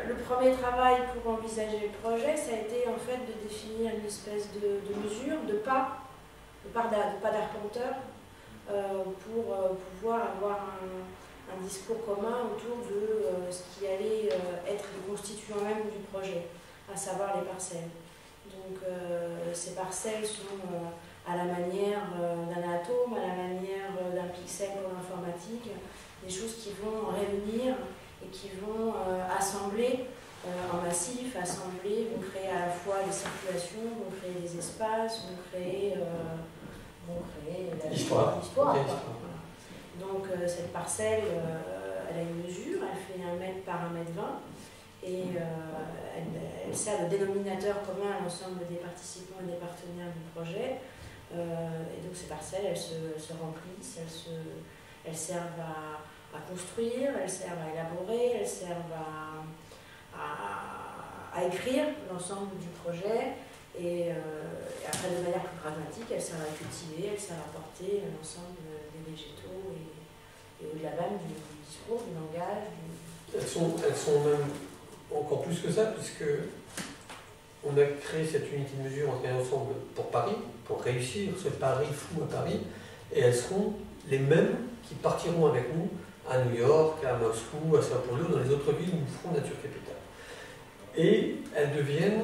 le premier travail pour envisager le projet, ça a été en fait de définir une espèce de mesure, de pas d'arpenteur, pour pouvoir avoir un discours commun autour de ce qui allait être le constituant même du projet, à savoir les parcelles. Donc ces parcelles sont à la manière d'un atome, à la manière d'un pixel pour l'informatique, des choses qui vont réunir et qui vont assembler en massif, vont créer à la fois des circulations, vont créer des espaces, vont créer l'histoire. Voilà. Donc cette parcelle, elle a une mesure, elle fait 1 mètre par 1 mètre 20 et elle sert de dénominateur commun à l'ensemble des participants et des partenaires du projet. Et donc ces parcelles, elles se remplissent, elles servent à construire, elles servent à élaborer, elles servent à écrire l'ensemble du projet. Et après, de manière plus pragmatique, elles servent à cultiver, elles servent à porter l'ensemble des végétaux et au-delà même du discours, du langage. Elles sont même encore plus que ça, puisque on a créé cette unité de mesure ensemble pour Paris, pour réussir ce pari fou à Paris, et elles seront les mêmes qui partiront avec nous à New York, à Moscou, à Sao Paulo, dans les autres villes où nous ferons Nature Capital. Et elles deviennent,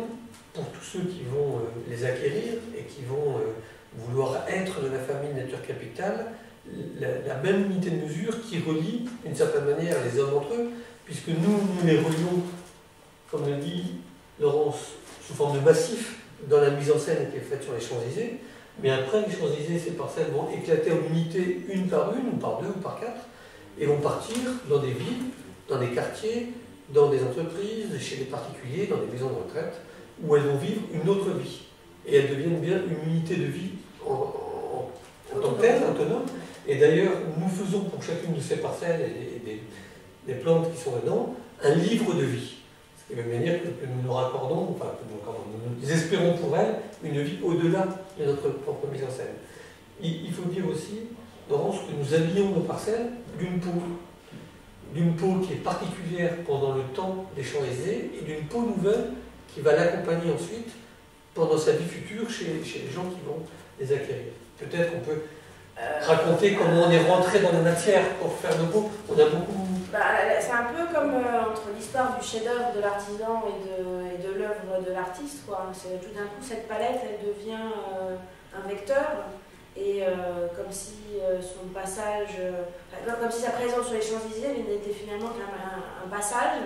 pour tous ceux qui vont les acquérir et qui vont vouloir être de la famille Nature Capital, la même unité de mesure qui relie d'une certaine manière les hommes entre eux, puisque nous les relions, comme le dit Laurence, sous forme de massif dans la mise en scène qui est faite sur les Champs-Élysées, mais après les Champs-Élysées, ces parcelles vont éclater en unités une par une, ou par deux, ou par quatre, et vont partir dans des villes, dans des quartiers, dans des entreprises, chez des particuliers, dans des maisons de retraite, où elles vont vivre une autre vie. Et elles deviennent bien une unité de vie en tant que telle, autonome. Et d'ailleurs, nous faisons pour chacune de ces parcelles et des plantes qui sont dedans, un livre de vie. Ce qui veut bien dire que nous nous raccordons, enfin, nous espérons pour elles une vie au-delà de notre propre mise en scène. Il faut dire aussi, Laurence, que nous habillons nos parcelles d'une peau qui est particulière pendant le temps des Champs-Élysées et d'une peau nouvelle qui va l'accompagner ensuite pendant sa vie future chez les gens qui vont les acquérir. Peut-être qu'on peut raconter comment on est rentré dans la matière pour faire nos peaux. On a beaucoup... c'est un peu comme entre l'histoire du chef-d'œuvre de l'artisan et de l'œuvre de l'artiste. Tout d'un coup, cette palette, elle devient un vecteur. Et comme si son passage, comme si sa présence sur les Champs-Élysées n'était finalement qu'un passage,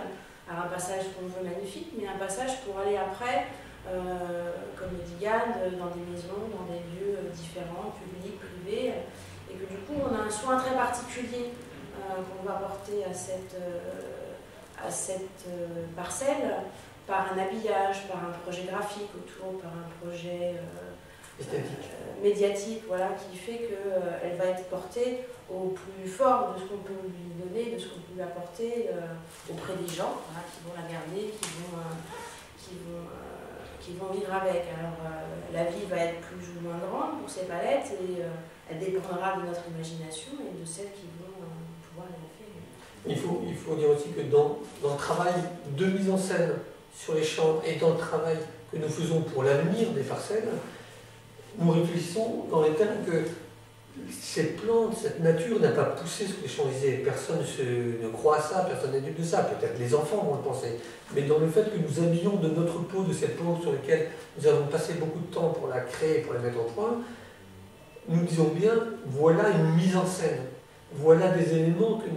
alors un passage qu'on veut magnifique, mais un passage pour aller après, comme le dit Yann, dans des maisons, dans des lieux différents, publics, privés, et que du coup on a un soin très particulier qu'on va apporter à cette parcelle, par un habillage, par un projet graphique autour, par un projet médiatique, voilà, qui fait qu'elle va être portée au plus fort de ce qu'on peut lui donner, de ce qu'on peut lui apporter auprès des gens, voilà, qui vont la garder, qui vont vivre avec. Alors la vie va être plus ou moins grande pour ces palettes et elle dépendra de notre imagination et de celles qui vont pouvoir la faire. Il faut dire aussi que dans le travail de mise en scène sur les champs et dans le travail que nous faisons pour l'avenir des parcelles, nous réfléchissons dans les termes que cette plante, cette nature n'a pas poussé sur les Champs-Élysées. Personne ne croit à ça, personne n'est dupe de ça. Peut-être les enfants vont le penser. Mais dans le fait que nous habillons de notre peau, de cette plante sur laquelle nous avons passé beaucoup de temps pour la créer, pour la mettre au point, nous disons bien, voilà une mise en scène. Voilà des éléments que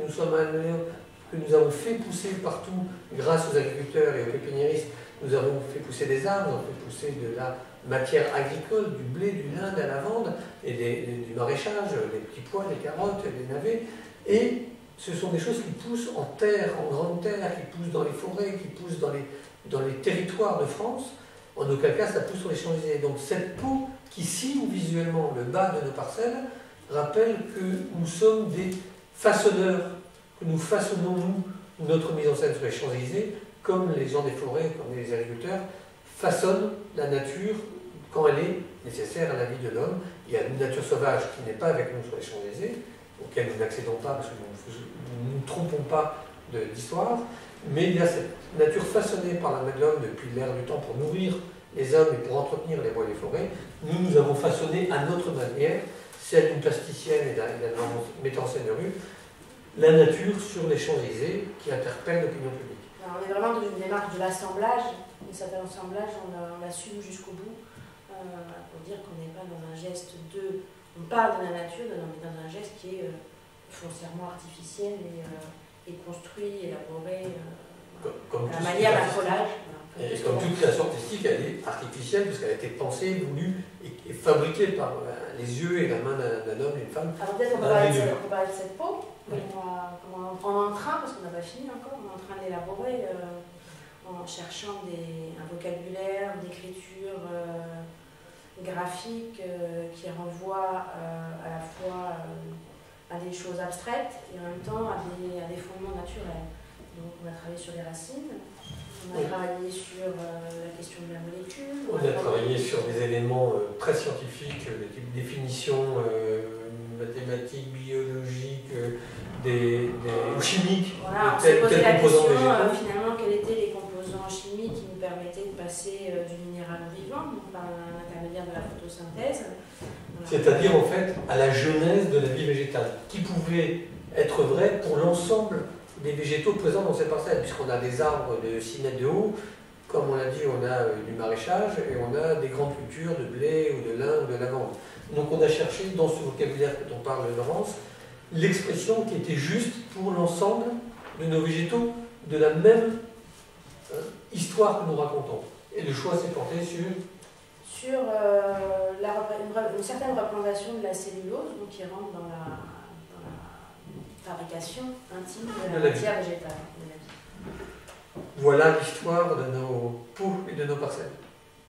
nous avons fait pousser partout grâce aux agriculteurs et aux pépiniéristes. Nous avons fait pousser des arbres, nous avons fait pousser de la matière agricole, du blé, du lin, de la lavande, et du maraîchage, des petits pois, des carottes, des navets. Et ce sont des choses qui poussent en terre, en grande terre, qui poussent dans les forêts, qui poussent dans les territoires de France. En aucun cas, ça pousse sur les Champs-Élysées. Donc cette peau qui signe visuellement le bas de nos parcelles rappelle que nous sommes des façonneurs, que nous façonnons, nous, notre mise en scène sur les Champs-Élysées, comme les gens des forêts, comme les agriculteurs, façonnent la nature quand elle est nécessaire à la vie de l'homme. Il y a une nature sauvage qui n'est pas avec nous sur les Champs-Élysées, auquel nous n'accédons pas parce que nous ne nous trompons pas d'histoire, mais il y a cette nature façonnée par la main de l'homme depuis l'ère du temps pour nourrir les hommes et pour entretenir les bois et les forêts. Nous avons façonné à notre manière, celle d'une plasticienne et d'un metteur en scène de rue, la nature sur les Champs-Élysées qui interpelle l'opinion publique. Alors, on est vraiment dans une démarche de l'assemblage, et cet assemblage, on l'assume jusqu'au bout, pour dire qu'on n'est pas dans un geste de... On parle de la nature, mais dans un geste qui est foncièrement artificiel et construit, élaboré, comme à la manière d'un collage. Et comme toute création artistique, elle est artificielle parce qu'elle a été pensée, voulue et fabriquée par les yeux et la main d'un homme et d'une femme. Alors peut-être on peut parler de cette peau. Oui. On est en train, parce qu'on n'a pas fini encore, on est en train de l'élaborer en cherchant un vocabulaire d'écriture graphique qui renvoie à la fois à des choses abstraites et en même temps à des fondements naturels. Donc on a travaillé sur les racines, on a travaillé sur la question de la molécule. On a travaillé sur des éléments très scientifiques, des types de définitions mathématiques, biologiques, ou chimiques. Voilà, on s'est posé la question finalement quels étaient les composants chimiques qui nous permettaient de passer du minéral au vivant, donc par l'intermédiaire de la photosynthèse. Voilà. C'est-à-dire en fait à la genèse de la vie végétale, qui pouvait être vrai pour l'ensemble des végétaux présents dans cette parcelle, puisqu'on a des arbres de 6 mètres de haut, comme on l'a dit, on a du maraîchage et on a des grandes cultures de blé ou de lin ou de lavande. Donc on a cherché dans ce vocabulaire dont parle Laurence, l'expression qui était juste pour l'ensemble de nos végétaux, de la même histoire que nous racontons. Et le choix s'est porté sur une certaine représentation de la cellulose, donc qui rentre dans la fabrication intime de la matière végétale. Voilà l'histoire de nos pots et de nos parcelles.